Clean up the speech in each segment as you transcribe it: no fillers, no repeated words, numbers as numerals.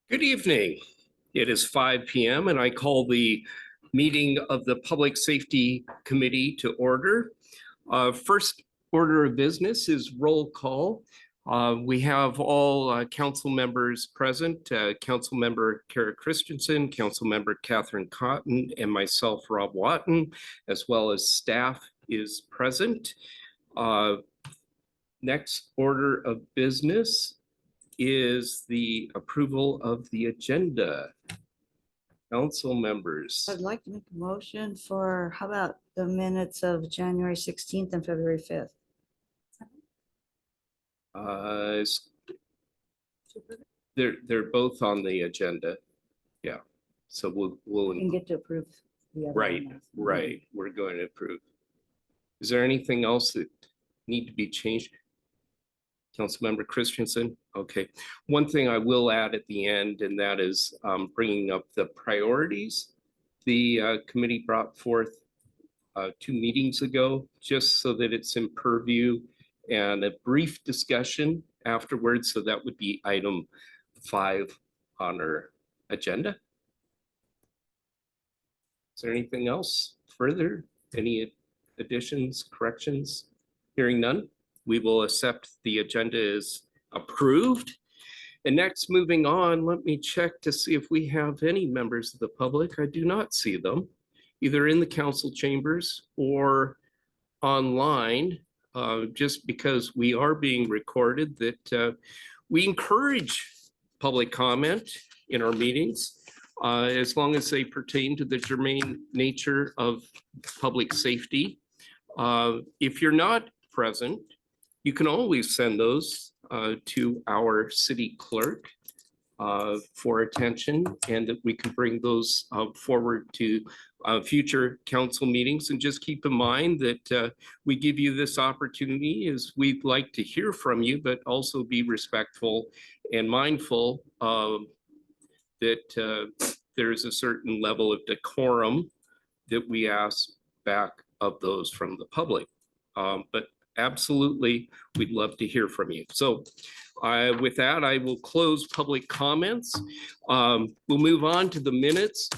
Good evening. It is 5 p.m. and I call the meeting of the Public Safety Committee to order. First order of business is roll call. We have all council members present, Council Member Kara Christensen, Council Member Catherine Cotton, and myself, Rob Watton, as well as staff is present. Next order of business is the approval of the agenda. Council members. I'd like to make a motion for, how about the minutes of January 16th and February 5th? They're both on the agenda. Yeah. So we'll We can get to approve the other. right. We're going to approve. Is there anything else that need to be changed? Councilmember Christensen. Okay. One thing I will add at the end, and that is bringing up the priorities the committee brought forth 2 meetings ago, just so that it's in purview, and a brief discussion afterwards. So that would be item 5 on our agenda. Is there anything else further? Any additions, corrections? Hearing none, we will accept the agenda as approved. And next, moving on, let me check to see if we have any members of the public. I do not see them, either in the council chambers or online, just because we are being recorded, that we encourage public comment in our meetings, as long as they pertain to the germane nature of public safety. If you're not present, you can always send those to our city clerk for attention, and that we can bring those forward to future council meetings. And just keep in mind that we give you this opportunity as we'd like to hear from you, but also be respectful and mindful that there's a certain level of decorum that we ask back of those from the public. But absolutely, we'd love to hear from you. So with that, I will close public comments. We'll move on to the minutes.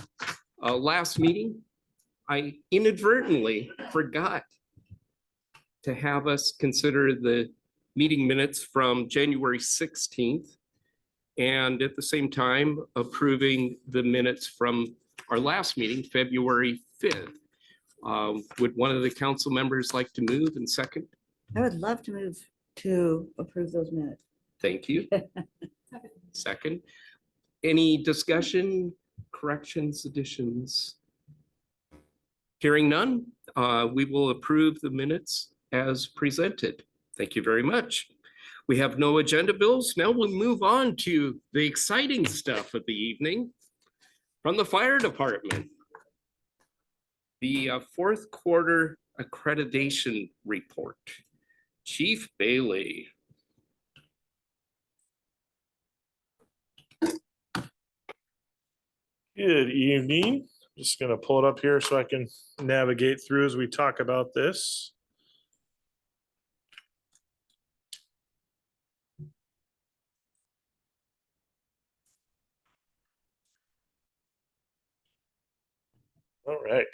Last meeting, I inadvertently forgot to have us consider the meeting minutes from January 16th, and at the same time approving the minutes from our last meeting, February 5th. Would one of the council members like to move and second? I would love to move to approve those minutes. Thank you. Second. Any discussion, corrections, additions? Hearing none, we will approve the minutes as presented. Thank you very much. We have no agenda bills. Now we'll move on to the exciting stuff of the evening from the fire department. The fourth quarter accreditation report. Chief Bailey. Good evening. I'm just going to pull it up here so I can navigate through as we talk about this. All right.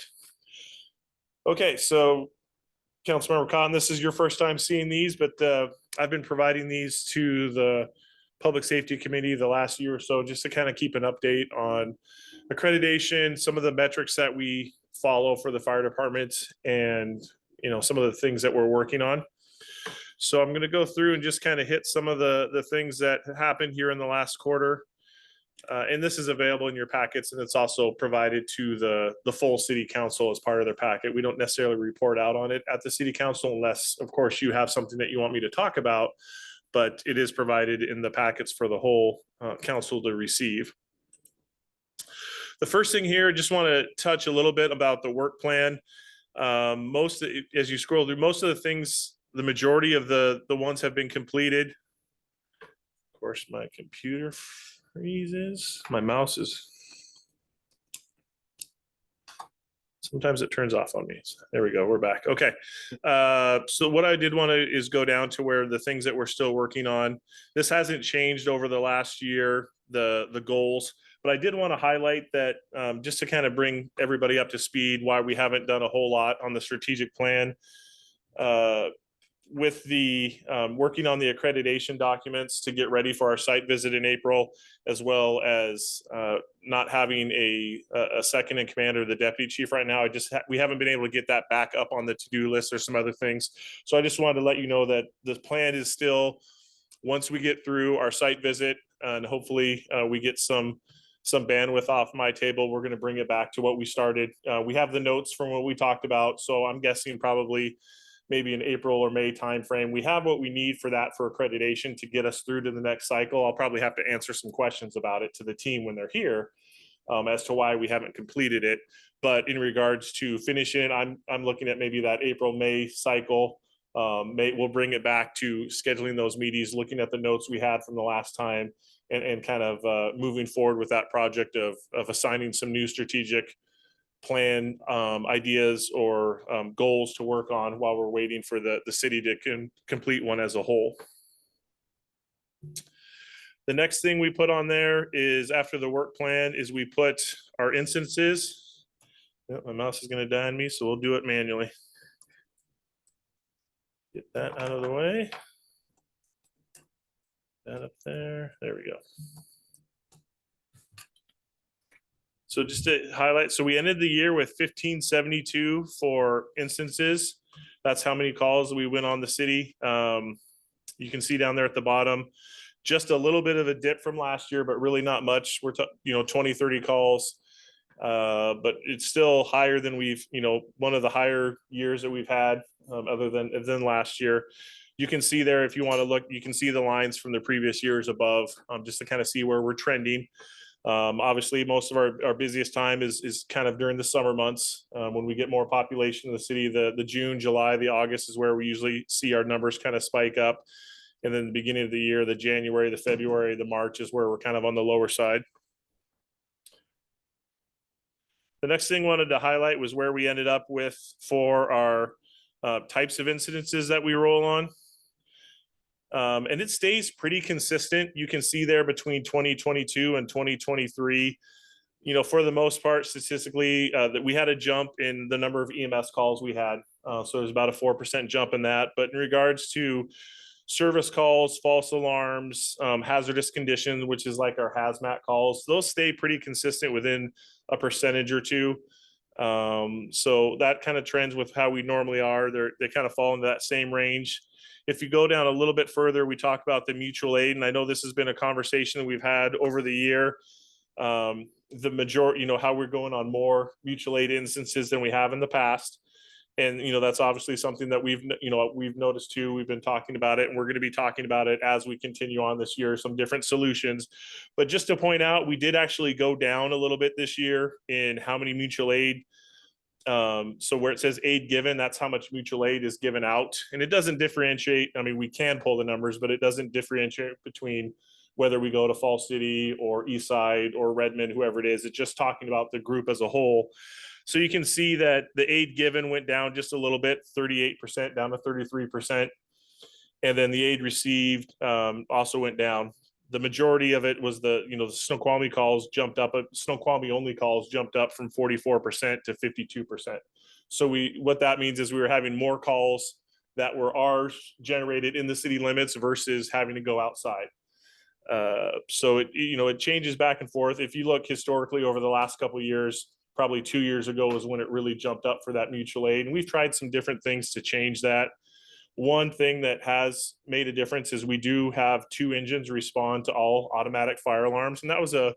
Okay, so Councilmember Cotton, this is your first time seeing these, but I've been providing these to the Public Safety Committee the last year or so, just to kind of keep an update on accreditation, some of the metrics that we follow for the fire department, and some of the things that we're working on. So I'm going to go through and just kind of hit some of the things that happened here in the last quarter. And this is available in your packets, and it's also provided to the full city council as part of their packet. We don't necessarily report out on it at the city council unless, of course, you have something that you want me to talk about, but it is provided in the packets for the whole council to receive. The first thing here, just want to touch a little bit about the work plan. As you scroll through, most of the things, the majority of the ones have been completed. Of course, my computer freezes. My mouse is, sometimes it turns off on me. So there we go, we're back. Okay, so what I did want to is go down to where the things that we're still working on. This hasn't changed over the last year. the goals. But I did want to highlight that just to kind of bring everybody up to speed, why we haven't done a whole lot on the strategic plan. With the working on the accreditation documents to get ready for our site visit in April, as well as not having a second in command or the deputy chief right now. We haven't been able to get that back up on the to-do list. There's some other things. So I just wanted to let you know that the plan is still, once we get through our site visit and hopefully we get some bandwidth off my table, we're going to bring it back to what we started. We have the notes from what we talked about. So I'm guessing probably maybe in April or May timeframe, we have what we need for that for accreditation to get us through to the next cycle. I'll probably have to answer some questions about it to the team when they're here as to why we haven't completed it. But in regards to finishing, I'm looking at maybe that April-May cycle. We'll bring it back to scheduling those meetings, looking at the notes we had from the last time, and kind of moving forward with that project of assigning some new strategic plan ideas or goals to work on while we're waiting for the city to complete one as a whole. The next thing we put on there is, after the work plan, is we put our instances. Yep, my mouse is going to die on me, so we'll do it manually. Get that out of the way. That up there. There we go. So just to highlight, so we ended the year with 1572 for instances. That's how many calls we went on the city. You can see down there at the bottom, just a little bit of a dip from last year, but really not much. We're 20, 30 calls, but it's still higher than one of the higher years that we've had other than last year. You can see there, if you want to look, you can see the lines from the previous years above, just to kind of see where we're trending. Obviously, most of our busiest time is kind of during the summer months when we get more population in the city. The June, July, the August is where we usually see our numbers kind of spike up. And then the beginning of the year, the January, the February, the March is where we're kind of on the lower side. The next thing I wanted to highlight was where we ended up with for our types of incidences that we roll on. And it stays pretty consistent. You can see there between 2022 and 2023, for the most part, statistically, that we had a jump in the number of EMS calls we had. So there's about a 4% jump in that. But in regards to service calls, false alarms, hazardous conditions, which is like our hazmat calls, those stay pretty consistent within a percentage or two. So that kind of trends with how we normally are. They kind of fall into that same range. If you go down a little bit further, we talk about the mutual aid, and I know this has been a conversation that we've had over the year. The majority, how we're going on more mutual aid instances than we have in the past. And, that's obviously something that we've noticed too. We've been talking about it, and we're going to be talking about it as we continue on this year, some different solutions. But just to point out, we did actually go down a little bit this year in how many mutual aid. So where it says aid given, that's how much mutual aid is given out. And it doesn't differentiate. I mean, we can pull the numbers, but it doesn't differentiate between whether we go to Falls City or East Side or Redmond, whoever it is. It's just talking about the group as a whole. So you can see that the aid given went down just a little bit, 38% down to 33%. And then the aid received also went down. The majority of it was the Snoqualmie calls jumped up. Snoqualmie only calls jumped up from 44% to 52%. So what that means is we were having more calls that were ours generated in the city limits versus having to go outside. So it changes back and forth. If you look historically over the last couple of years, probably 2 years ago was when it really jumped up for that mutual aid. And we've tried some different things to change that. One thing that has made a difference is we do have 2 engines respond to all automatic fire alarms. And that was a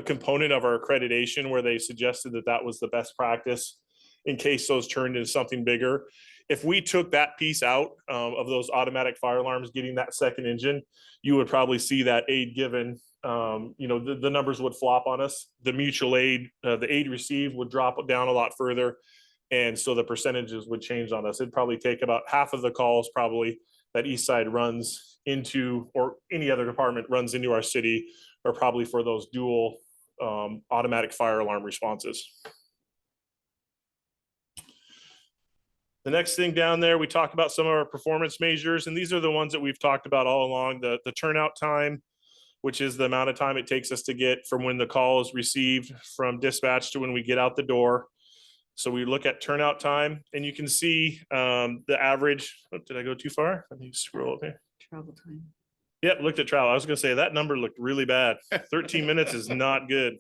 component of our accreditation where they suggested that was the best practice in case those turned into something bigger. If we took that piece out of those automatic fire alarms, getting that second engine, you would probably see that aid given, the numbers would flop on us. The mutual aid, the aid received would drop down a lot further. And so the percentages would change on us. It'd probably take about half of the calls probably that East Side runs into, or any other department runs into our city, are probably for those dual automatic fire alarm responses. The next thing down there, we talk about some of our performance measures, and these are the ones that we've talked about all along. The turnout time, which is the amount of time it takes us to get from when the call is received from dispatch to when we get out the door. So we look at turnout time, and you can see the average. Oh, did I go too far? Let me scroll up here. Travel time. Yep, looked at travel. I was gonna say that number looked really bad. 13 minutes is not good.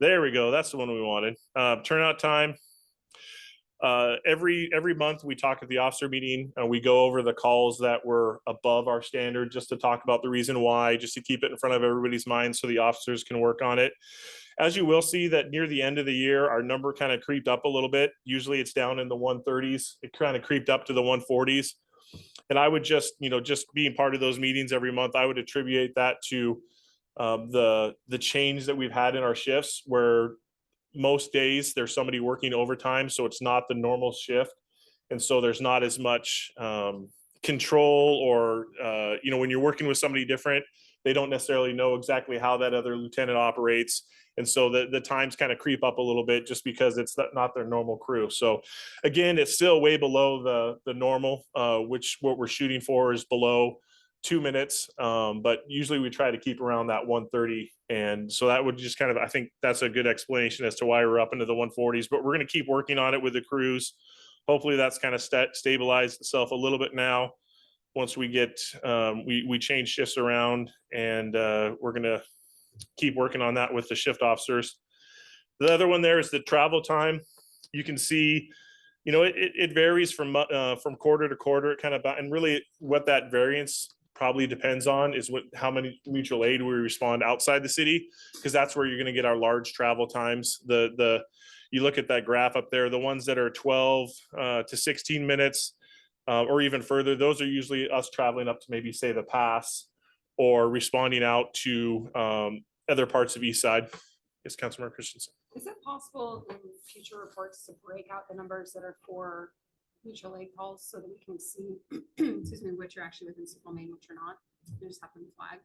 There we go. That's the one we wanted. Turnout time. Every month we talk at the officer meeting and we go over the calls that were above our standard, just to talk about the reason why, just to keep it in front of everybody's mind so the officers can work on it. As you will see that near the end of the year, our number kind of creeped up a little bit. Usually it's down in the 130s. It kind of creeped up to the 140s. And I would just, just being part of those meetings every month, I would attribute that to the change that we've had in our shifts, where most days there's somebody working overtime, so it's not the normal shift. And so there's not as much control, or, when you're working with somebody different, they don't necessarily know exactly how that other lieutenant operates. And so the times kind of creep up a little bit just because it's not their normal crew. So again, it's still way below the normal, which what we're shooting for is below 2 minutes. But usually we try to keep around that 130. And so that would just kind of, I think that's a good explanation as to why we're up into the 140s, but we're going to keep working on it with the crews. Hopefully that's kind of stabilized itself a little bit now. Once we get, we change shifts around, and we're going to keep working on that with the shift officers. The other one there is the travel time. You can see, it varies from quarter to quarter. It kind of, and really what that variance probably depends on is how many mutual aid we respond outside the city, because that's where you're going to get our large travel times. You look at that graph up there, the ones that are 12 to 16 minutes or even further, those are usually us traveling up to maybe say the pass or responding out to other parts of East Side. Yes, Councilmember Christensen. Is it possible in future reports to break out the numbers that are for mutual aid calls so that we can see, excuse me, which are actually within Snoqualmie, which are not? They just have them flagged.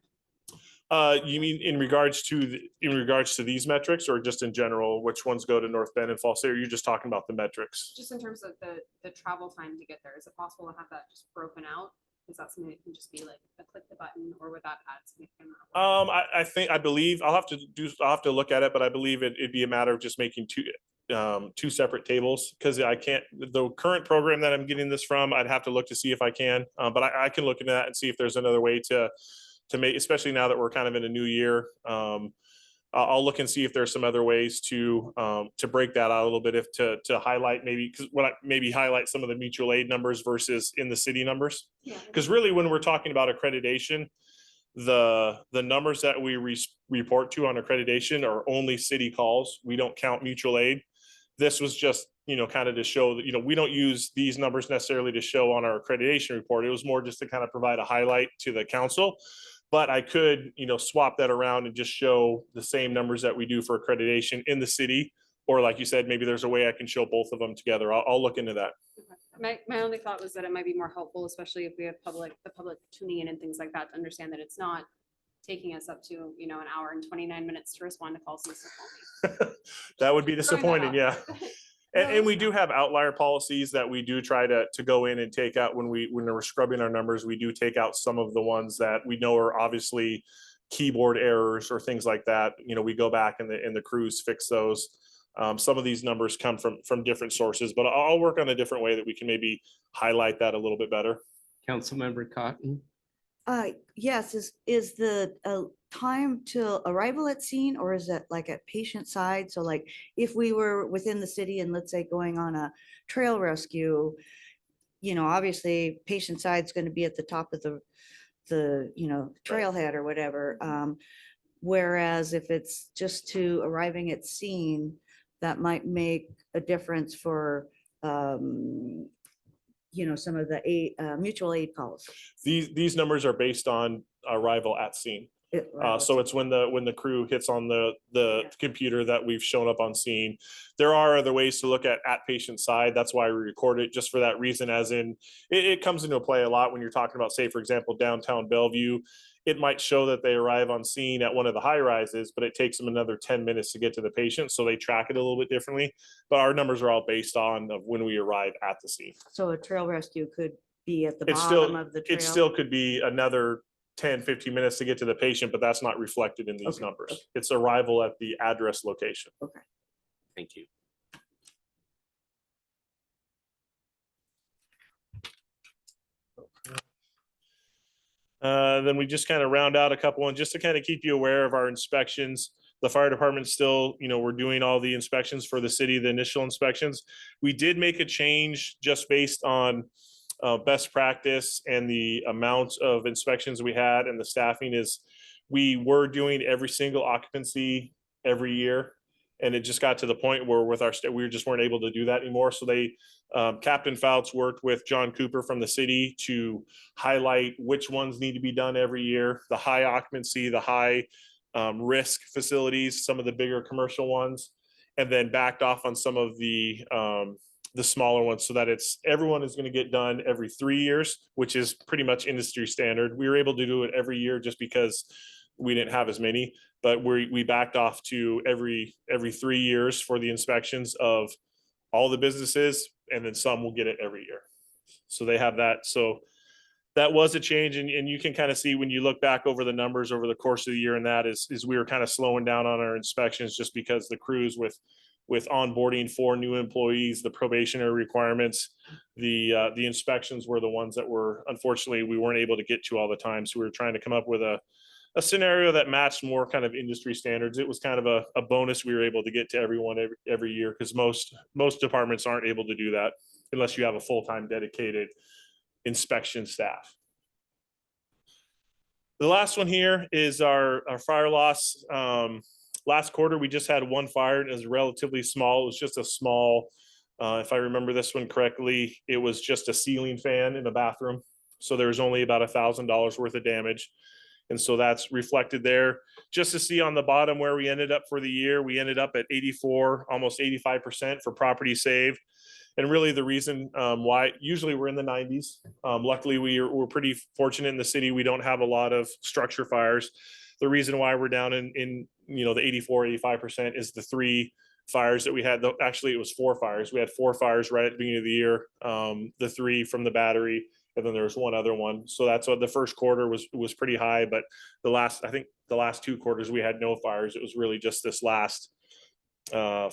You mean in regards to these metrics, or just in general, which ones go to North Bend and Fall City? Or are you just talking about the metrics? Just in terms of the travel time to get there, is it possible to have that just broken out? Is that something that can just be like a click the button, or would that add significant amount of work? I believe I'll have to look at it, but I believe it'd be a matter of just making two separate tables, because I can't, the current program that I'm getting this from, I'd have to look to see if I can, but I can look into that and see if there's another way to make, especially now that we're kind of in a new year. I'll look and see if there's some other ways to break that out a little bit, if to highlight maybe, because maybe highlight some of the mutual aid numbers versus in the city numbers. Yeah. Because really, when we're talking about accreditation, the numbers that we report to on accreditation are only city calls. We don't count mutual aid. This was just, kind of to show that, we don't use these numbers necessarily to show on our accreditation report. It was more just to kind of provide a highlight to the council. But I could, swap that around and just show the same numbers that we do for accreditation in the city. Or like you said, maybe there's a way I can show both of them together. I'll look into that. Okay. My only thought was that it might be more helpful, especially if we have the public tuning in and things like that, to understand that it's not taking us up to, an hour and 29 minutes to respond to calls in Snoqualmie. That would be Throwing that disappointing, out yeah. there. And we do have outlier policies that we do try to go in and take out when we're scrubbing our numbers. We do take out some of the ones that we know are obviously keyboard errors or things like that. We go back and the crews fix those. Some of these numbers come from different sources, but I'll work on a different way that we can maybe highlight that a little bit better. Councilmember Cotton. Yes, is the time to arrival at scene, or is it like at patient side? So like if we were within the city and let's say going on a trail rescue, obviously patient side's going to be at the top of the trailhead or whatever. Whereas if it's just to arriving at scene, that might make a difference for some of the mutual aid calls. These numbers are based on arrival at scene. So it's when the crew hits on the computer that we've shown up on scene. There are other ways to look at patient side. That's why we record it, just for that reason, as in it comes into play a lot when you're talking about, say, for example, downtown Bellevue. It might show that they arrive on scene at one of the high rises, but it takes them another 10 minutes to get to the patient. So they track it a little bit differently, but our numbers are all based on of when we arrive at the scene. So a trail rescue could be at the It's bottom of the trail. It still could be another 10, 15 minutes to get to the patient, but that's not reflected in these Okay, numbers. okay. It's arrival at the address location. Thank you. Then we just kind of round out a couple, and just to kind of keep you aware of our inspections. The fire department still, we're doing all the inspections for the city, the initial inspections. We did make a change just based on best practice and the amount of inspections we had, and the staffing is, we were doing every single occupancy every year. And it just got to the point where with our, we just weren't able to do that anymore. So they, Captain Fouts worked with John Cooper from the city to highlight which ones need to be done every year, the high occupancy, the high risk facilities, some of the bigger commercial ones, and then backed off on some of the smaller ones, so that it's, everyone is going to get done every 3 years, which is pretty much industry standard. We were able to do it every year just because we didn't have as many, but we backed off to every 3 years for the inspections of all the businesses, and then some will get it every year. So they have that. So that was a change, and you can kind of see when you look back over the numbers over the course of the year, and that is we were kind of slowing down on our inspections just because the crews with onboarding 4 new employees, the probationary requirements, the inspections were the ones that were, unfortunately, we weren't able to get to all the time. So we were trying to come up with a scenario that matched more kind of industry standards. It was kind of a bonus we were able to get to everyone every year, because most departments aren't able to do that unless you have a full-time dedicated inspection staff. The last one here is our fire loss. Last quarter, we just had 1 fire, and it was relatively small. It was just a small, if I remember this one correctly, it was just a ceiling fan in a bathroom. So there was only about $1,000 worth of damage. And so that's reflected there. Just to see on the bottom where we ended up for the year, we ended up at 84, almost 85% for property saved. And really the reason why, usually we're in the 90s. Luckily, we're pretty fortunate in the city. We don't have a lot of structure fires. The reason why we're down in the 84, 85% is the 3 fires that we had. Actually, it was 4 fires. We had 4 fires right at the beginning of the year. The 3 from the battery, and then there was 1 other one. So that's what the first quarter was pretty high. But I think the last 2 quarters we had no fires. It was really just this last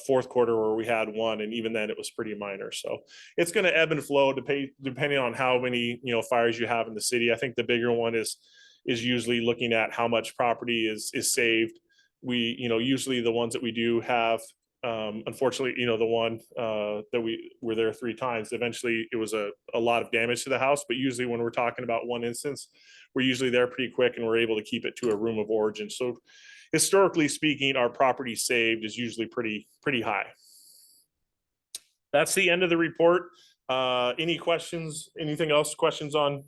fourth quarter where we had 1, and even then it was pretty minor. So it's going to ebb and flow depending on how many fires you have in the city. I think the bigger one is usually looking at how much property is saved. We usually the ones that we do have, unfortunately, the one that we were there 3 times, eventually it was a lot of damage to the house. But usually when we're talking about one instance, we're usually there pretty quick, and we're able to keep it to a room of origin. So historically speaking, our property saved is usually pretty high. That's the end of the report. Any questions? Anything else? Questions on?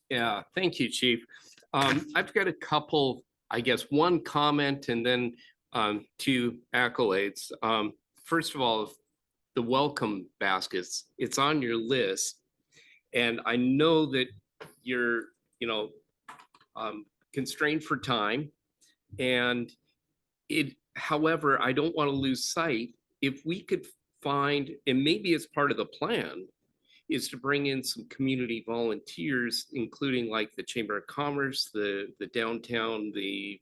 Yeah, thank you, Chief. I've got a couple, I guess, one comment and then 2 accolades. First of all, the welcome baskets, it's on your list. And I know that you're, constrained for time. And however, I don't want to lose sight. If we could find, and maybe it's part of the plan, is to bring in some community volunteers, including like the Chamber of Commerce, the downtown, the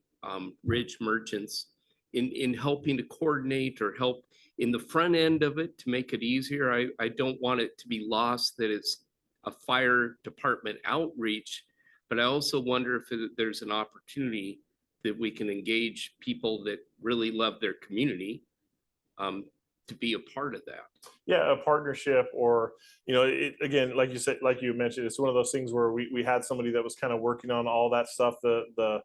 Ridge merchants, in helping to coordinate or help in the front end of it to make it easier. I don't want it to be lost that it's a fire department outreach, but I also wonder if there's an opportunity that we can engage people that really love their community to be a part of that. Yeah, a partnership, or again, like you said, like you mentioned, it's one of those things where we had somebody that was kind of working on all that stuff, the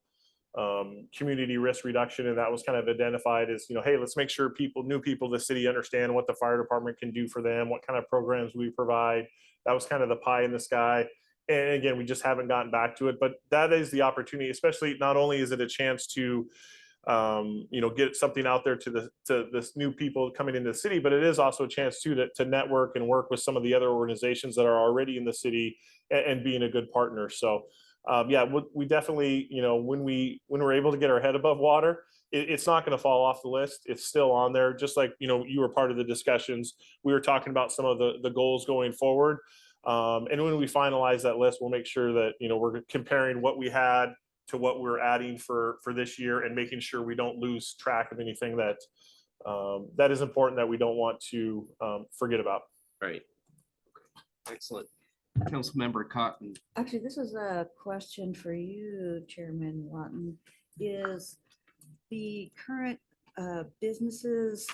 community risk reduction, and that was kind of identified as, hey, let's make sure new people in the city understand what the fire department can do for them, what kind of programs we provide. That was kind of the pie in the sky. And again, we just haven't gotten back to it, but that is the opportunity. Especially, not only is it a chance to get something out there to this new people coming into the city, but it is also a chance too to network and work with some of the other organizations that are already in the city and being a good partner. So yeah, we definitely, when we're able to get our head above water, it's not going to fall off the list. It's still on there. Just like, you were part of the discussions. We were talking about some of the goals going forward. And when we finalize that list, we'll make sure that, we're comparing what we had to what we're adding for this year and making sure we don't lose track of anything that that is important that we don't want to forget about. Right. Excellent. Councilmember Cotton. Actually, this is a question for you, Chairman Watton. Is the current businesses,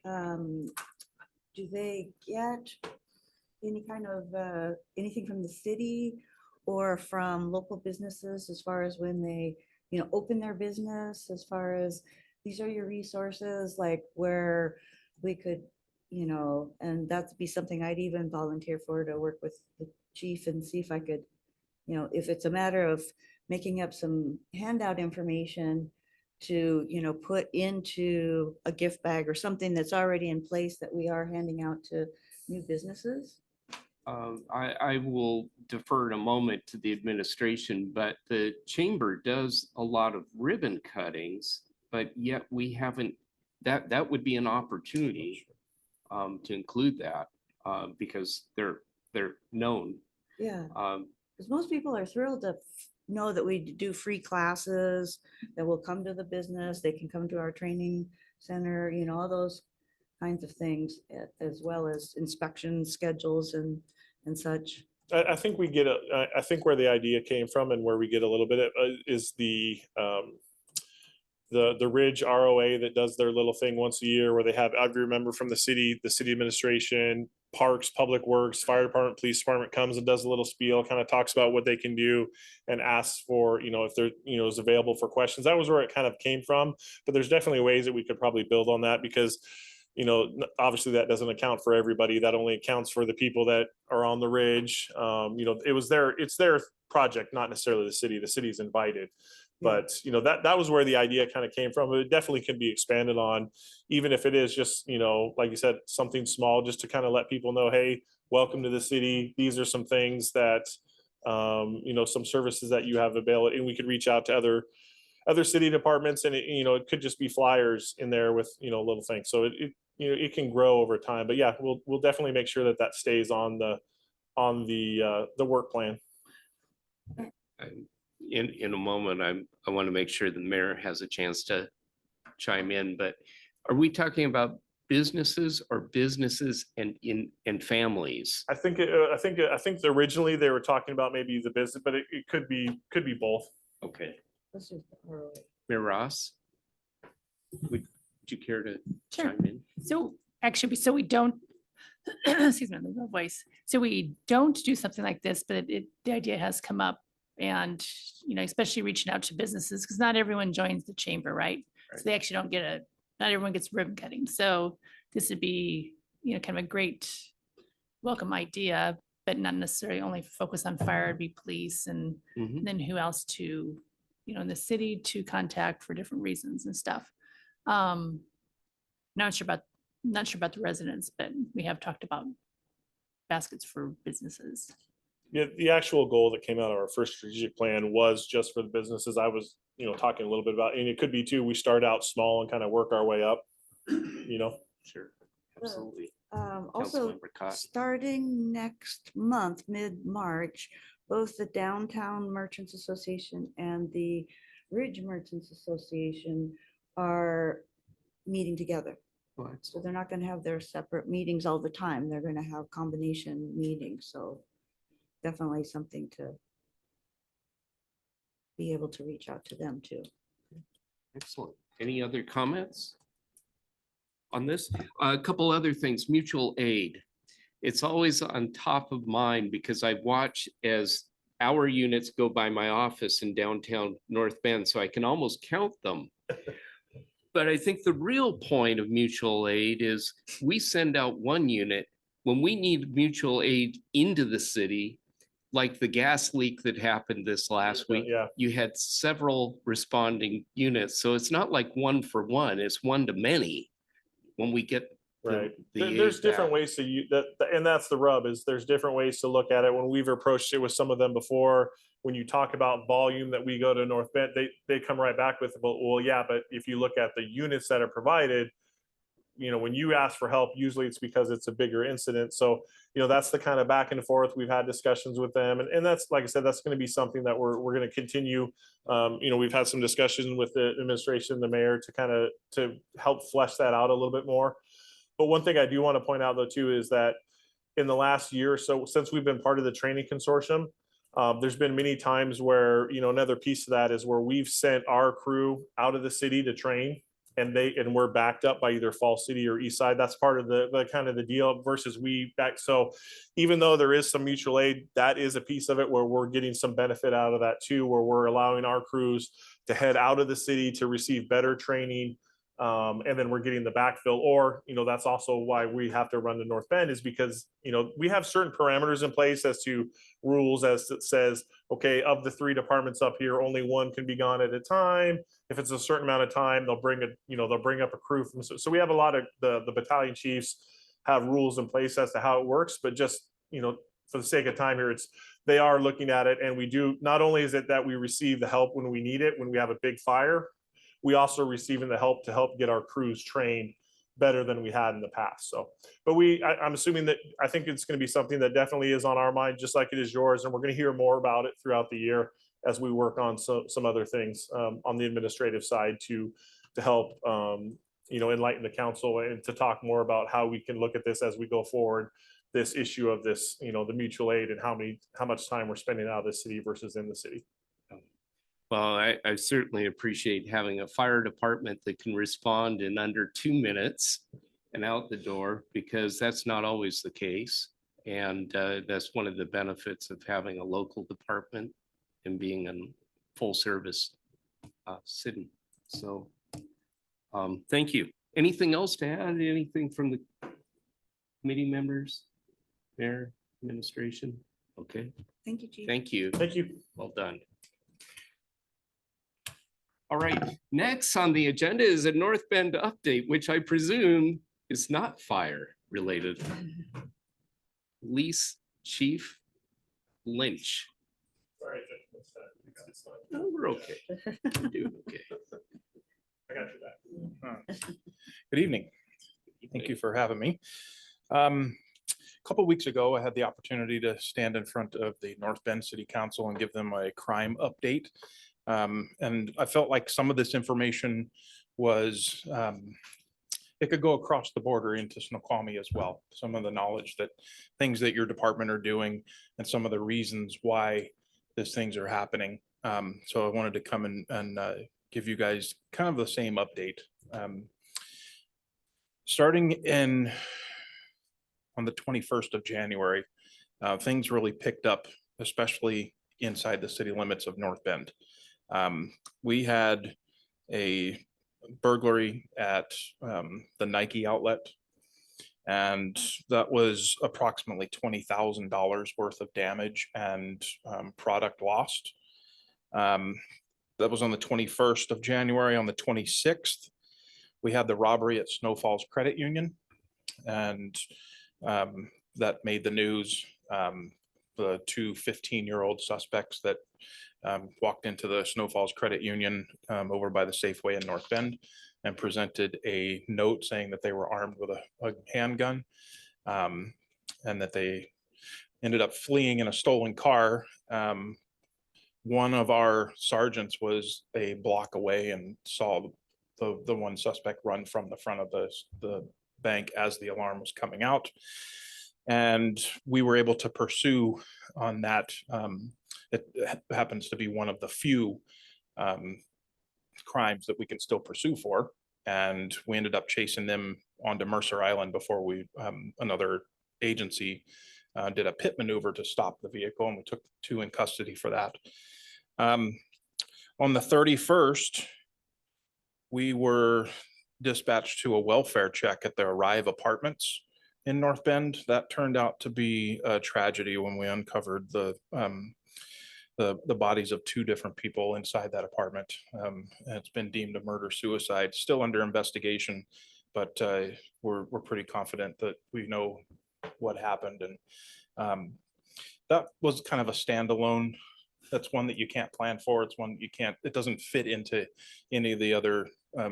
do they get any kind of anything from the city or from local businesses as far as when they, open their business, as far as these are your resources, like where we could, and that'd be something I'd even volunteer for, to work with the chief and see if I could, if it's a matter of making up some handout information to, put into a gift bag or something that's already in place that we are handing out to new businesses. I will defer in a moment to the administration, but the chamber does a lot of ribbon cuttings, but yet we haven't, that would be an opportunity to include that because they're known. Yeah, Um, because most people are thrilled to know that we do free classes, that will come to the business, they can come to our training center, all those kinds of things, as well as inspection schedules and such. I think we get I think where the idea came from and where we get a little bit of, is the Ridge ROA that does their little thing once a year where they have every member from the city administration, parks, public works, fire department, police department comes and does a little spiel, kind of talks about what they can do and asks for, if they're, is available for questions. That was where it kind of came from, but there's definitely ways that we could probably build on that because obviously that doesn't account for everybody. That only accounts for the people that are on the Ridge. It's their project, not necessarily the city. The city's invited. But that was where the idea kind of came from. It definitely can be expanded on, even if it is just, like you said, something small, just to kind of let people know, hey, welcome to the city. These are some things that, some services that you have available, and we could reach out to other city departments, and it could just be flyers in there with little things. So it can grow over time. But yeah, we'll definitely make sure that stays on the work plan. In a moment, I want to make sure the mayor has a chance to chime in, but are we talking about businesses or businesses and families? I think originally they were talking about maybe the business, but it could be both. Okay. This is the ROA. Mayor Ross, would you care to Sure. chime in? So actually, so we don't, excuse me, the voice. So we don't do something like this, but the idea has come up, and especially reaching out to businesses, because not everyone joins the chamber, right? So they actually don't get not everyone gets ribbon cutting. So this would be, kind of a great welcome idea, but not necessarily only focus on fire, it'd be police, and Mhm. then who else to, in the city to contact for different reasons and stuff. Not sure about the residents, but we have talked about baskets for businesses. Yeah, the actual goal that came out of our first strategic plan was just for the businesses. I was, talking a little bit about, and it could be too, we start out small and kind of work our way up, Sure, absolutely. Also, Councilmember Cotton. starting next month, mid-March, both the Downtown Merchants Association and the Ridge Merchants Association are meeting together. Oh, So excellent. they're not going to have their separate meetings all the time. They're going to have combination meetings. So definitely something to be able to reach out to them too. Excellent. Any other comments on this? A couple other things, mutual aid. It's always on top of mind because I watch as our units go by my office in downtown North Bend, so I can almost count them. But I think the real point of mutual aid is we send out one unit when we need mutual aid into the city, like the gas leak that happened this last week. Yeah. You had several responding units. So it's not like one for one, it's one to many when we get Right. the There's aid different back. ways to use that. And that's the rub, is there's different ways to look at it. When we've approached it with some of them before, when you talk about volume that we go to North Bend, they come right back with, well, yeah, but if you look at the units that are provided, when you ask for help, usually it's because it's a bigger incident. So that's the kind of back and forth. We've had discussions with them. And that's, like I said, that's going to be something that we're going to continue. We've had some discussions with the administration, the mayor, to help flesh that out a little bit more. But one thing I do want to point out though, too, is that in the last year or so, since we've been part of the training consortium, there's been many times where, another piece of that is where we've sent our crew out of the city to train, and we're backed up by either Fall City or East Side. That's part of the kind of the deal versus we back. So even though there is some mutual aid, that is a piece of it where we're getting some benefit out of that too, where we're allowing our crews to head out of the city to receive better training. And then we're getting the backfill, or, that's also why we have to run to North Bend, is because, we have certain parameters in place as to rules, as it says, okay, of the 3 departments up here, only 1 can be gone at a time. If it's a certain amount of time, they'll bring up a crew from, so we have a lot of the battalion chiefs have rules in place as to how it works, but just, for the sake of time here, they are looking at it. And we do, not only is it that we receive the help when we need it, when we have a big fire, we also receiving the help to help get our crews trained better than we had in the past. So, but I'm assuming that, I think it's going to be something that definitely is on our mind, just like it is yours. And we're going to hear more about it throughout the year as we work on some other things on the administrative side to help, enlighten the council and to talk more about how we can look at this as we go forward, this issue of this, the mutual aid and how much time we're spending out of the city versus in the city. Well, I certainly appreciate having a fire department that can respond in under 2 minutes and out the door, because that's not always the case. And that's one of the benefits of having a local department and being a full service city. So thank you. Anything else to add? Anything from the committee members, mayor, administration? Okay, Thank you, Chief. thank you. Thank you. Well done. All right, next on the agenda is a North Bend update, which I presume is not fire related. Police Chief Lynch. Sorry, Oh, we're okay. We're doing okay. I got your back. Good evening. Thank you for having me. A couple of weeks ago, I had the opportunity to stand in front of the North Bend City Council and give them a crime update. And I felt like some of this information was, it could go across the border into Snoqualmie as well. Some of the knowledge that things that your department are doing and some of the reasons why these things are happening. So I wanted to come and give you guys kind of the same update. Starting on the 21st of January, things really picked up, especially inside the city limits of North Bend. We had a burglary at the Nike outlet, and that was approximately $20,000 worth of damage and product lost. That was on the 21st of January. On the 26th, we had the robbery at Snow Falls Credit Union, and that made the news. The 2 15-year-old suspects that walked into the Snow Falls Credit Union over by the Safeway in North Bend and presented a note saying that they were armed with a handgun, and that they ended up fleeing in a stolen car. One of our sergeants was a block away and saw the one suspect run from the front of the bank as the alarm was coming out. And we were able to pursue on that. It happens to be one of the few crimes that we can still pursue for. And we ended up chasing them onto Mercer Island before another agency did a pit maneuver to stop the vehicle, and we took 2 in custody for that. On the 31st, we were dispatched to a welfare check at the Arrive Apartments in North Bend. That turned out to be a tragedy when we uncovered the bodies of 2 different people inside that apartment. And it's been deemed a murder-suicide, still under investigation, but we're pretty confident that we know what happened. And that was kind of a standalone. That's one that you can't plan for. It's one it doesn't fit into any of the other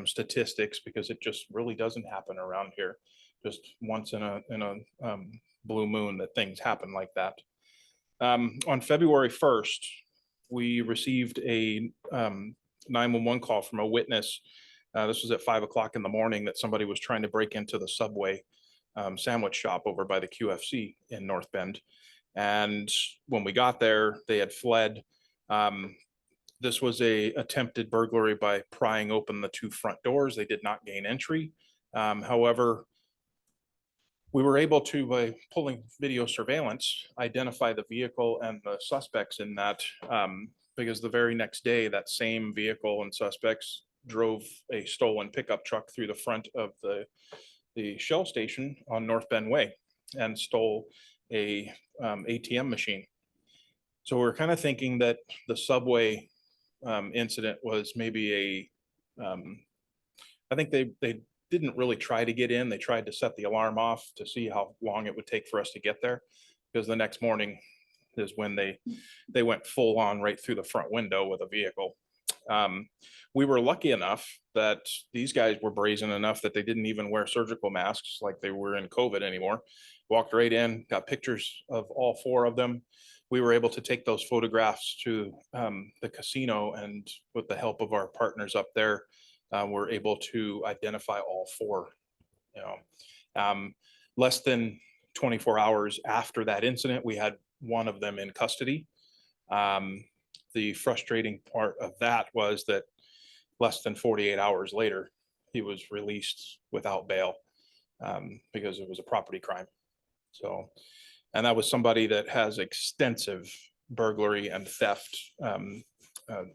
statistics, because it just really doesn't happen around here. Just once in a blue moon that things happen like that. On February 1st, we received a 911 call from a witness. This was at 5 o'clock in the morning, that somebody was trying to break into the Subway sandwich shop over by the QFC in North Bend. And when we got there, they had fled. This was a attempted burglary by prying open the 2 front doors. They did not gain entry. However, we were able to, by pulling video surveillance, identify the vehicle and the suspects in that, because the very next day, that same vehicle and suspects drove a stolen pickup truck through the front of the Shell station on North Bend Way and stole a ATM machine. So we're kind of thinking that the Subway incident was maybe I think they didn't really try to get in. They tried to set the alarm off to see how long it would take for us to get there, because the next morning is when they went full on right through the front window with a vehicle. We were lucky enough that these guys were brazen enough that they didn't even wear surgical masks like they were in COVID anymore. Walked right in, got pictures of all 4 of them. We were able to take those photographs to the casino, and with the help of our partners up there, we're able to identify all 4. Less than 24 hours after that incident, we had one of them in custody. The frustrating part of that was that less than 48 hours later, he was released without bail because it was a property crime. So, and that was somebody that has extensive burglary and theft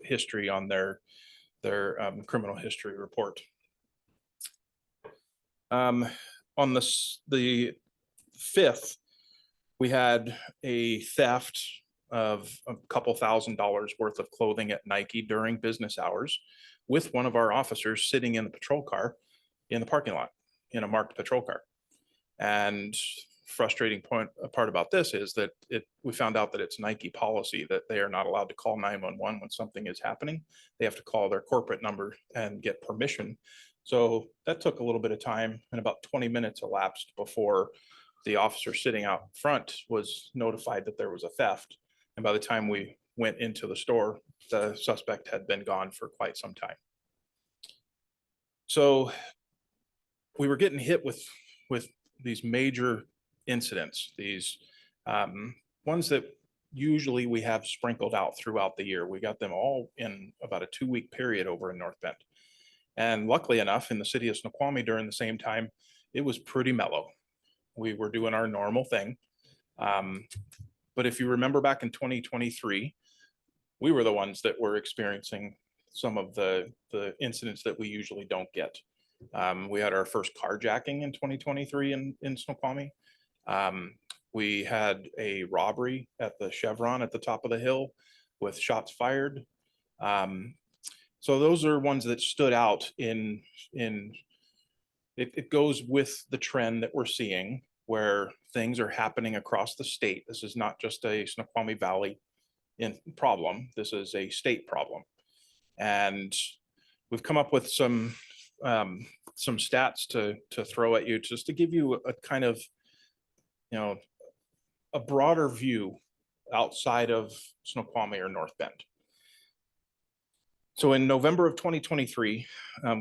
history on their criminal history report. On the 5th, we had a theft of a couple $1,000s worth of clothing at Nike during business hours, with one of our officers sitting in the patrol car in the parking lot in a marked patrol car. And frustrating part about this is that we found out that it's Nike policy that they are not allowed to call 911 when something is happening. They have to call their corporate number and get permission. So that took a little bit of time, and about 20 minutes elapsed before the officer sitting out front was notified that there was a theft. And by the time we went into the store, the suspect had been gone for quite some time. So we were getting hit with these major incidents, these ones that usually we have sprinkled out throughout the year. We got them all in about a 2-week period over in North Bend. And luckily enough, in the city of Snoqualmie during the same time, it was pretty mellow. We were doing our normal thing. But if you remember back in 2023, we were the ones that were experiencing some of the incidents that we usually don't get. We had our first carjacking in 2023 in Snoqualmie. We had a robbery at the Chevron at the top of the hill with shots fired. So those are ones that stood out it goes with the trend that we're seeing, where things are happening across the state. This is not just a Snoqualmie Valley problem. This is a state problem. And we've come up with some stats to throw at you, just to give you a kind of, a broader view outside of Snoqualmie or North Bend. So in November of 2023,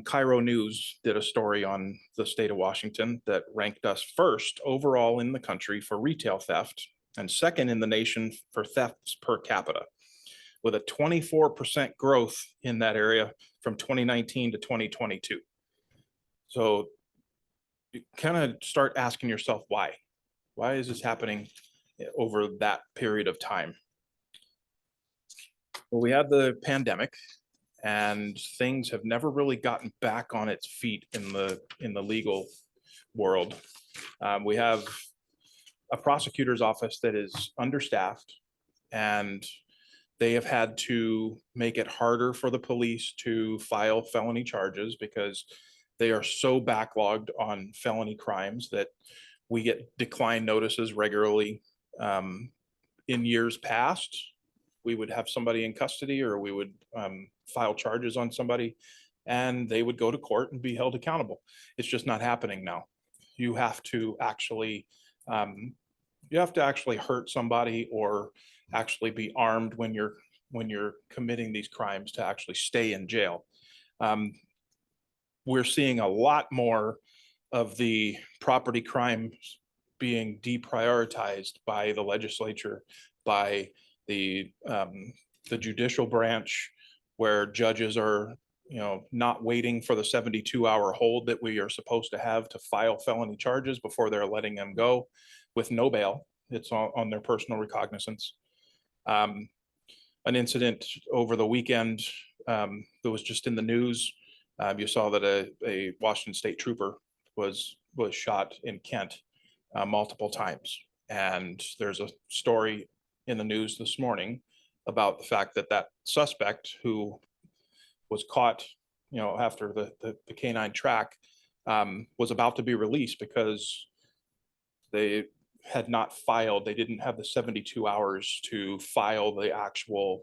Cairo News did a story on the state of Washington that ranked us first overall in the country for retail theft and second in the nation for thefts per capita, with a 24% growth in that area from 2019 to 2022. So you kind of start asking yourself, why? Why is this happening over that period of time? Well, we had the pandemic, and things have never really gotten back on its feet in the legal world. We have a prosecutor's office that is understaffed, and they have had to make it harder for the police to file felony charges because they are so backlogged on felony crimes that we get decline notices regularly. In years past, we would have somebody in custody, or we would file charges on somebody, and they would go to court and be held accountable. It's just not happening now. You have to actually you have to actually hurt somebody or actually be armed when you're committing these crimes to actually stay in jail. We're seeing a lot more of the property crimes being deprioritized by the legislature, by the judicial branch, where judges are, not waiting for the 72-hour hold that we are supposed to have to file felony charges before they're letting them go with no bail. It's on their personal recognizance. An incident over the weekend that was just in the news. You saw that a Washington State trooper was shot in Kent multiple times. And there's a story in the news this morning about the fact that suspect who was caught, after the canine track, was about to be released because they had not filed. They didn't have the 72 hours to file the actual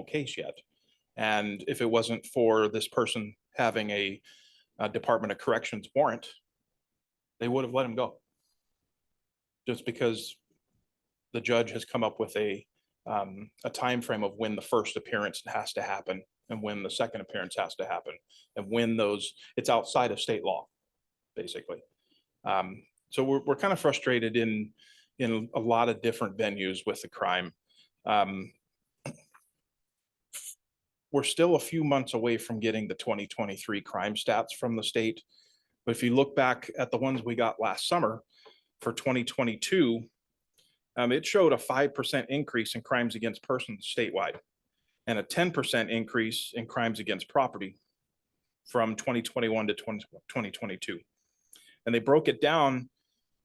case yet. And if it wasn't for this person having a Department of Corrections warrant, they would have let him go. Just because the judge has come up with a time frame of when the first appearance has to happen and when the second appearance has to happen, and when it's outside of state law, basically. So we're kind of frustrated in a lot of different venues with the crime. We're still a few months away from getting the 2023 crime stats from the state. But if you look back at the ones we got last summer for 2022, it showed a 5% increase in crimes against persons statewide and a 10% increase in crimes against property from 2021 to 2022. And they broke it down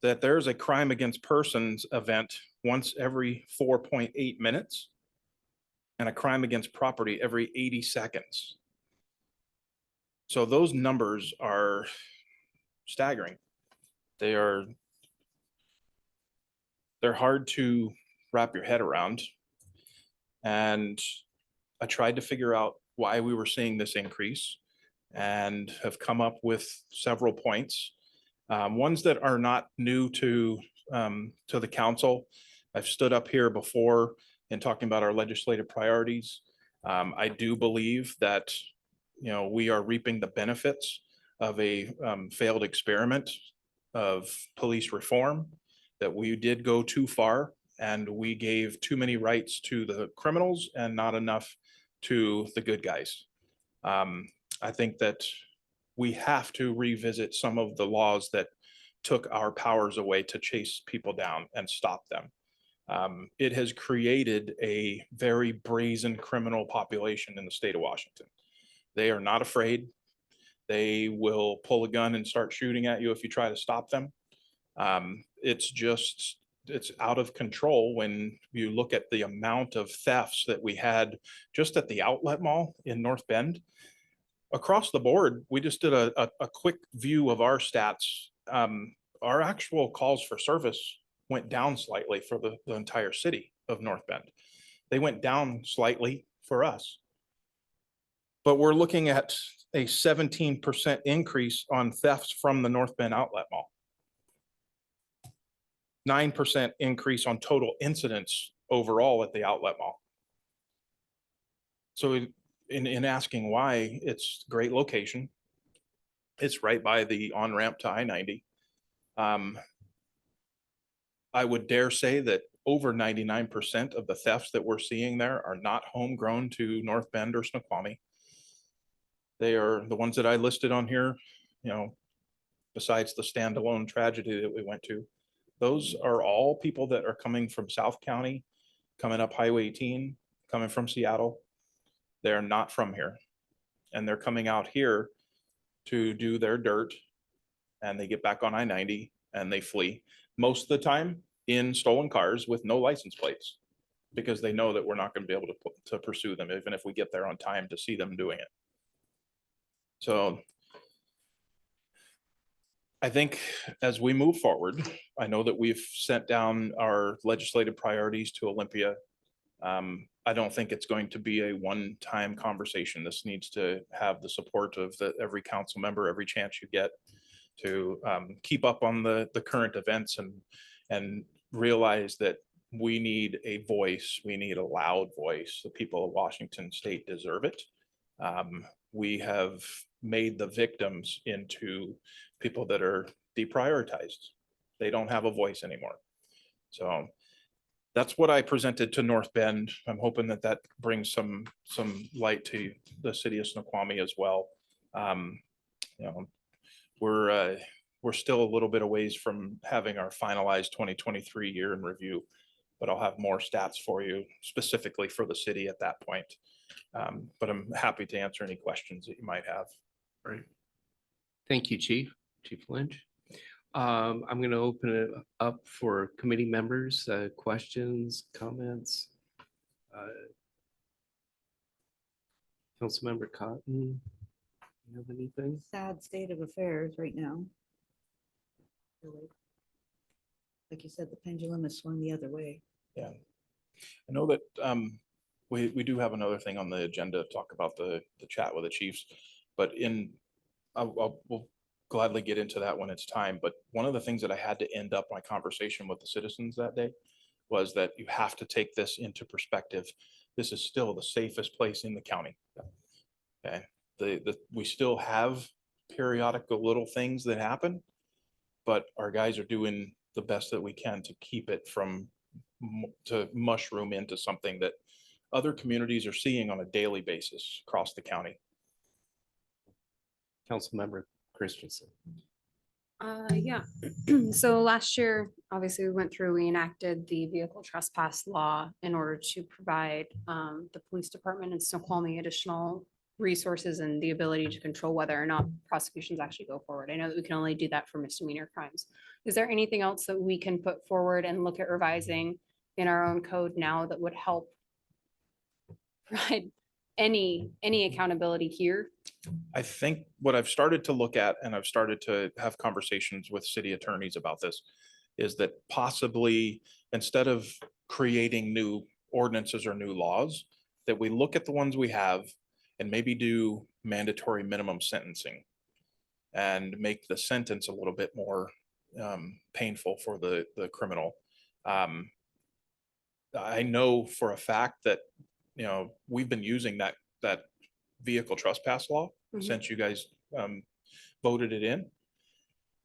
that there's a crime against persons event once every 4.8 minutes and a crime against property every 80 seconds. So those numbers are staggering. They're hard to wrap your head around. And I tried to figure out why we were seeing this increase and have come up with several points. Ones that are not new to the council. I've stood up here before in talking about our legislative priorities. I do believe that, we are reaping the benefits of a failed experiment of police reform, that we did go too far and we gave too many rights to the criminals and not enough to the good guys. I think that we have to revisit some of the laws that took our powers away to chase people down and stop them. It has created a very brazen criminal population in the state of Washington. They are not afraid. They will pull a gun and start shooting at you if you try to stop them. It's out of control when you look at the amount of thefts that we had just at the outlet mall in North Bend. Across the board, we just did a quick view of our stats. Our actual calls for service went down slightly for the entire city of North Bend. They went down slightly for us. But we're looking at a 17% increase on thefts from the North Bend outlet mall. 9% increase on total incidents overall at the outlet mall. So in asking why, it's a great location. It's right by the on-ramp to I-90. I would dare say that over 99% of the thefts that we're seeing there are not homegrown to North Bend or Snoqualmie. They are the ones that I listed on here, besides the standalone tragedy that we went to. Those are all people that are coming from South County, coming up Highway 18, coming from Seattle. They're not from here. And they're coming out here to do their dirt, and they get back on I-90 and they flee. Most of the time in stolen cars with no license plates, because they know that we're not going to be able to pursue them, even if we get there on time to see them doing it. So I think as we move forward, I know that we've sent down our legislative priorities to Olympia. I don't think it's going to be a one-time conversation. This needs to have the support of every council member, every chance you get to keep up on the current events and realize that we need a voice. We need a loud voice. The people of Washington State deserve it. We have made the victims into people that are deprioritized. They don't have a voice anymore. So that's what I presented to North Bend. I'm hoping that that brings some light to the city of Snoqualmie as well. You know, we're still a little bit away from having our finalized 2023 year in review, but I'll have more stats for you specifically for the city at that point. But I'm happy to answer any questions that you might have. Right. Thank you, Chief Lynch. I'm going to open it up for committee members, questions, comments. Councilmember Cotton, you have anything? Sad state of affairs right now. Really. Like you said, the pendulum has swung the other way. Yeah. I know that we do have another thing on the agenda to talk about the chat with the chiefs, but we'll gladly get into that when it's time. But one of the things that I had to end up my conversation with the citizens that day was that you have to take this into perspective. This is still the safest place in the county. Okay. We still have periodic little things that happen, but our guys are doing the best that we can to keep it from to mushroom into something that other communities are seeing on a daily basis across the county. Councilmember Christensen. Yeah. So last year, obviously, we enacted the vehicle trespass law in order to provide the police department in Snoqualmie additional resources and the ability to control whether or not prosecutions actually go forward. I know that we can only do that for misdemeanor crimes. Is there anything else that we can put forward and look at revising in our own code now that would help provide any accountability here? I think what I've started to look at, and I've started to have conversations with city attorneys about this, is that possibly instead of creating new ordinances or new laws, that we look at the ones we have and maybe do mandatory minimum sentencing and make the sentence a little bit more painful for the criminal. I know for a fact that, you know, we've been using that vehicle trespass law since you guys voted it in.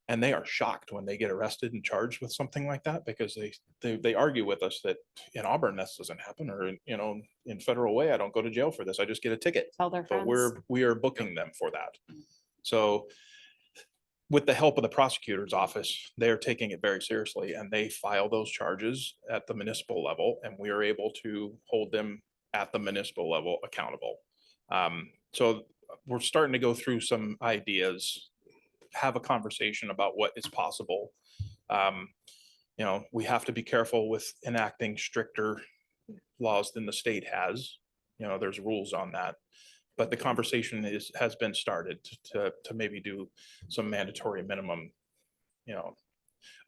And they are shocked when they get arrested and charged with something like that, because they argue with us that in Auburn, this doesn't happen, or in federal way, I don't go to jail for this. I just get a ticket. Tell their But friends. we are booking them for that. So with the help of the prosecutor's office, they're taking it very seriously, and they file those charges at the municipal level, and we are able to hold them at the municipal level accountable. So we're starting to go through some ideas, have a conversation about what is possible. We have to be careful with enacting stricter laws than the state has. There's rules on that, but the conversation has been started to maybe do some mandatory minimum,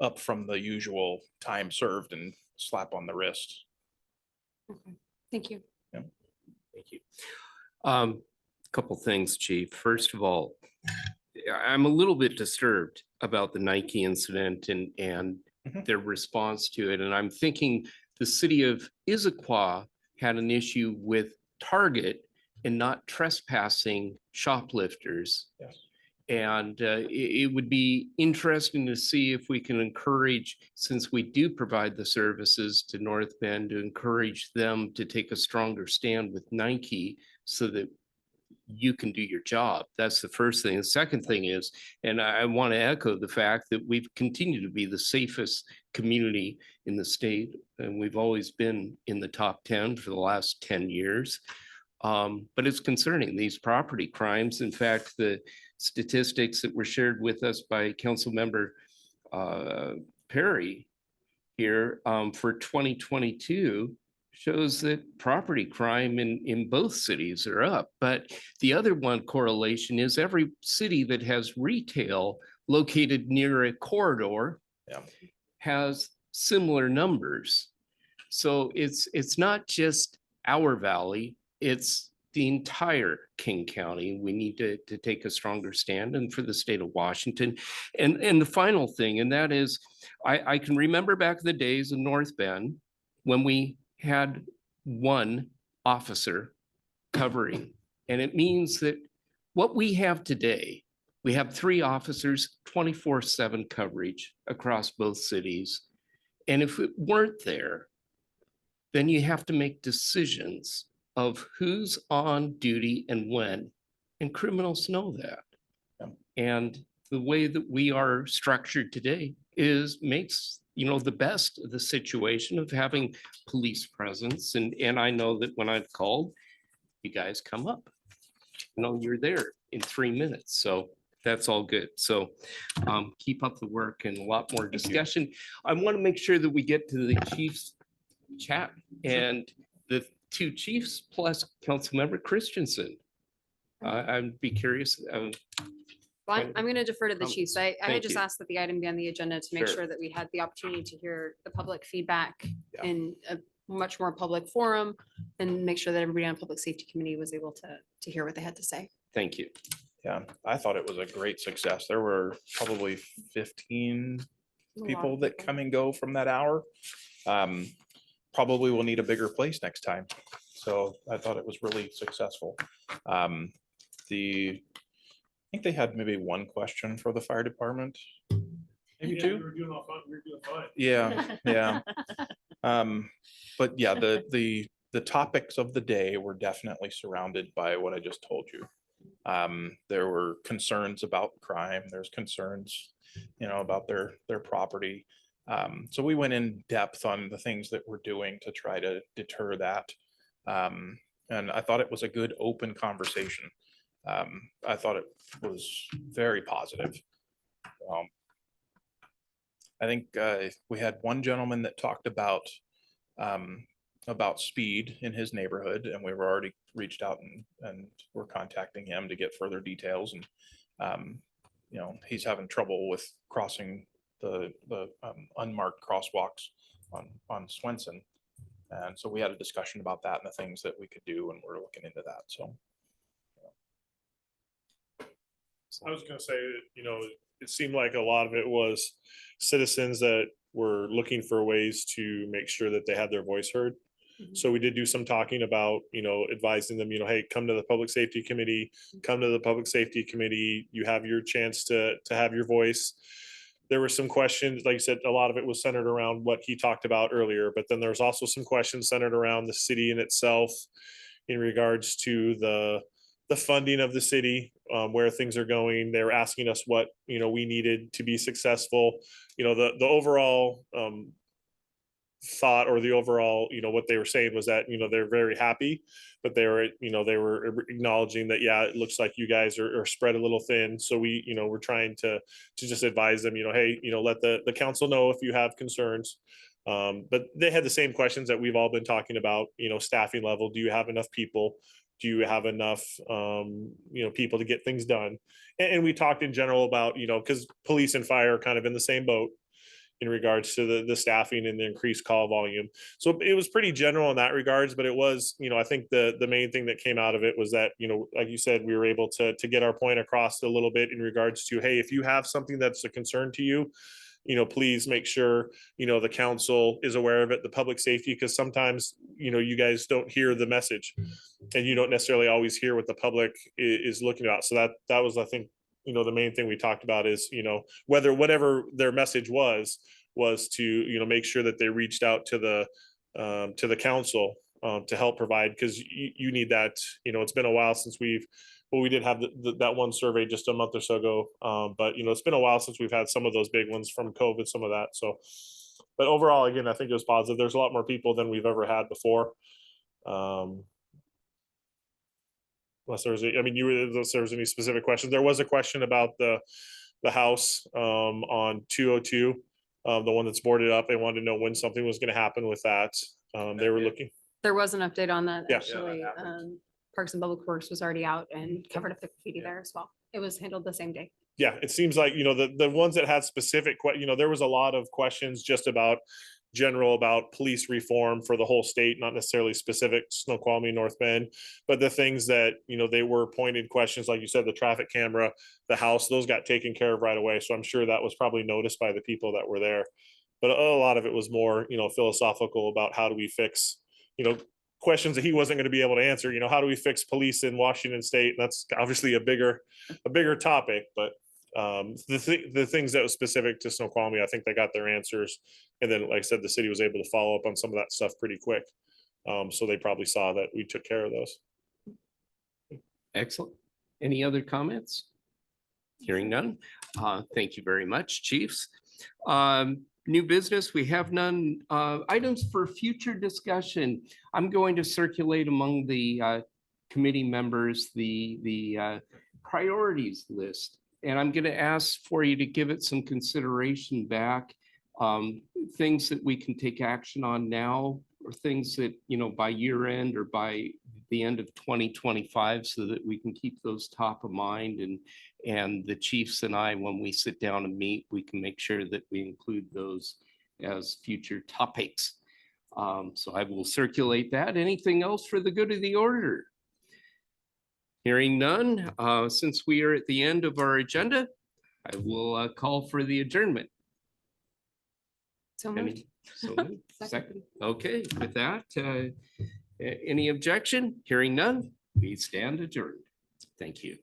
up from the usual time served and slap on the wrist. Okay. Thank you. Yeah. Thank you. Couple things, Chief. First of all, I'm a little bit disturbed about the Nike incident and their response to it. And I'm thinking the city of Issaquah had an issue with Target and not trespassing shoplifters. Yes. And it would be interesting to see if we can encourage, since we do provide the services to North Bend, to encourage them to take a stronger stand with Nike so that you can do your job. That's the first thing. The second thing is, and I want to echo the fact that we've continued to be the safest community in the state, and we've always been in the top 10 for the last 10 years. But it's concerning, these property crimes. In fact, the statistics that were shared with us by Councilmember Perry here for 2022 shows that property crime in both cities are up. But the other one correlation is every city that has retail located near a corridor has similar numbers. So it's not just our valley, it's the entire King County, we need to take a stronger stand, and for the state of Washington. And the final thing, and that is, I can remember back in the days in North Bend when we had one officer covering. And it means that what we have today, we have 3 officers, 24/7 coverage across both cities. And if it weren't there, then you have to make decisions of who's on duty and when. And criminals know that. Yeah. And the way that we are structured today makes, the best of the situation of having police presence. And I know that when I've called, you guys come up. You're there in 3 minutes. So that's all good. So keep up the work and a lot more discussion. I want to make sure that we get to the chief's chat and the 2 chiefs plus Councilmember Christensen. I'd be curious. Well, I'm going to defer to the chiefs. I thank had just you. asked that the item be on the agenda to make Sure. sure that we had the opportunity to hear the public feedback Yeah. in a much more public forum and make sure that everybody on Public Safety Committee was able to hear what they had to say. Thank you. Yeah, I thought it was a great success. There were probably 15 people that come and go from that hour. Probably will need a bigger place next time. So I thought it was really successful. I think they had maybe 1 question for the fire department. Maybe 2. We were doing fine. Yeah, yeah. But yeah, the topics of the day were definitely surrounded by what I just told you. There were concerns about crime. There's concerns, about their property. So we went in depth on the things that we're doing to try to deter that. And I thought it was a good open conversation. I thought it was very positive. I think we had one gentleman that talked about speed in his neighborhood, and we were already reached out and we're contacting him to get further details. And he's having trouble with crossing the unmarked crosswalks on Swenson. And so we had a discussion about that and the things that we could do, and we're looking into that. So I was gonna say, it seemed like a lot of it was citizens that were looking for ways to make sure that they had their voice heard. So we did do some talking about, advising them, hey, come to the Public Safety Committee, you have your chance to have your voice. There were some questions, like you said, a lot of it was centered around what he talked about earlier, but then there's also some questions centered around the city in itself in regards to the funding of the city, where things are going. They were asking us what, we needed to be successful. The overall thought, or the overall, what they were saying was that, they're very happy, but they were acknowledging that, yeah, it looks like you guys are spread a little thin. So we're trying to just advise them, hey, let the council know if you have concerns. But they had the same questions that we've all been talking about, staffing level. Do you have enough people? Do you have enough, people to get things done? And we talked in general about, because police and fire are kind of in the same boat in regards to the staffing and the increased call volume. So it was pretty general in that regards, but it was, I think the main thing that came out of it was that, like you said, we were able to get our point across a little bit in regards to, hey, if you have something that's a concern to you, please make sure, the council is aware of it, the public safety, because sometimes, you guys don't hear the message and you don't necessarily always hear what the public is looking at. So that was, I think, the main thing we talked about is, whatever their message was to, make sure that they reached out to the council to help provide, because you need that. It's been a while since we did have that one survey just a month or so ago. But, it's been a while since we've had some of those big ones from COVID, some of that. So, but overall, again, I think it was positive. There's a lot more people than we've ever had before. Unless there was, unless there was any specific questions. There was a question about the house on 202, the one that's boarded up. They wanted to know when something was going to happen with that. They were looking. There was an update on that, Yeah. actually. Parks and Public Works was already out and covered up the graffiti there as well. It was handled the same day. Yeah, it seems like, the ones that had specific, there was a lot of questions just about, general about police reform for the whole state, not necessarily specific Snoqualmie, North Bend, but the things that, they were pointed questions, like you said, the traffic camera, the house, those got taken care of right away. So I'm sure that was probably noticed by the people that were there. But a lot of it was more, philosophical about how do we fix, questions that he wasn't going to be able to answer. How do we fix police in Washington State? And that's obviously a bigger topic, but the things that was specific to Snoqualmie, I think they got their answers. And then, like I said, the city was able to follow up on some of that stuff pretty quick. So they probably saw that we took care of those. Excellent. Any other comments? Hearing none. Thank you very much, chiefs. New business, we have none. Items for future discussion. I'm going to circulate among the committee members the priorities list. And I'm going to ask for you to give it some consideration back. Things that we can take action on now, or things that, by year end or by the end of 2025, so that we can keep those top of mind. And the chiefs and I, when we sit down and meet, we can make sure that we include those as future topics. So I will circulate that. Anything else for the good of the order? Hearing none, since we are at the end of our agenda, I will call for the adjournment. So moved. So moved. Second. Second. Okay, with that, any objection? Hearing none, we stand adjourned. Thank you.